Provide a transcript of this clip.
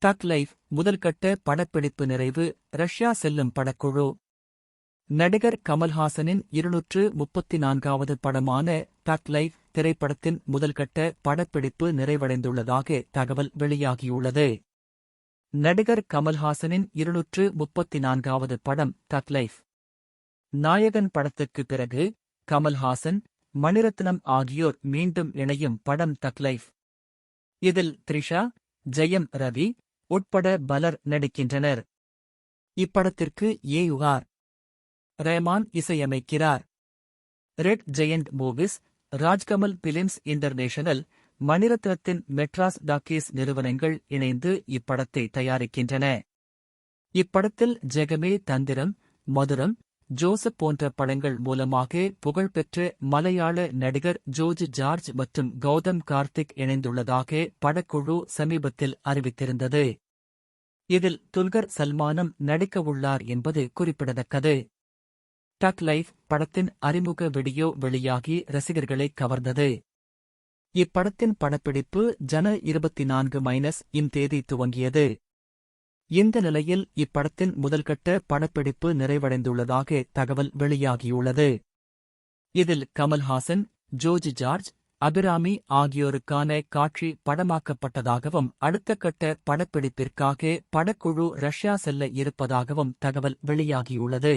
தக் லைஃப் முதல்கட்ட படப்பிடிப்பு நிறைவு. ரஷ்யா செல்லும் படக்குழு. நடிகர் கமல்ஹாசனின் 234வது படமான தக் லைஃப் திரைப்படத்தின் முதல்கட்ட படப்பிடிப்பு நிறைவடைந்துள்ளதாக தகவல் வெளியாகியுள்ளது. நடிகர் கமல்ஹாசனின் 234வது படம் தக் லைஃப். நாயகன் படத்துக்கு பிறகு கமல்ஹாசன், மணிரத்னம் ஆகியோர் மீண்டும் இணையும் படம் தக் லைஃப். இதில் த்ரிஷா, ஜெயம் ரவி உட்பட பலர் நடிக்கின்றனர். இப்படத்திற்கு ஏ.ஆர். ரஹ்மான் இசையமைக்கிறார். Red Giant Movies, Rajkamal Films International, மணிரத்னத்தின் மெட்ராஸ் டாக்கீஸ் நிறுவனங்கள் இணைந்து இப்படத்தை தயாரிக்கின்றன. இப்படத்தில் ஜெகமே தந்திரம், மதுரம், ஜோசப் போன்ற படங்கள் மூலமாக புகழ்பெற்ற மலையாள நடிகர் ஜோர்ஜ் ஜார்ஜ் மற்றும் கௌதம் கார்த்திக் இணைந்துள்ளதாக படக்குழு சமீபத்தில் அறிவித்திருந்தது. இதில் துல்கர் சல்மானும் நடிக்கவுள்ளார் என்பது குறிப்பிடத்தக்கது. தக் லைஃப் படத்தின் அறிமுக வீடியோ வெளியாகி ரசிகர்களை கவர்ந்தது. இப்படத்தின் படப்பிடிப்பு ஜன 24-இம் தேதி துவங்கியது. இந்த நிலையில் இப்படத்தின் முதல்கட்ட படப்பிடிப்பு நிறைவடைந்துள்ளதாக தகவல் வெளியாகியுள்ளது. இதில் கமல்ஹாசன், ஜோர்ஜ் ஜார்ஜ், அபிராமி ஆகியோருக்கான காட்சி படமாக்கப்பட்டதாகவும் அடுத்த கட்ட படப்பிடிப்பிற்காக படக்குழு ரஷ்யா செல்ல இருப்பதாகவும் தகவல் வெளியாகியுள்ளது.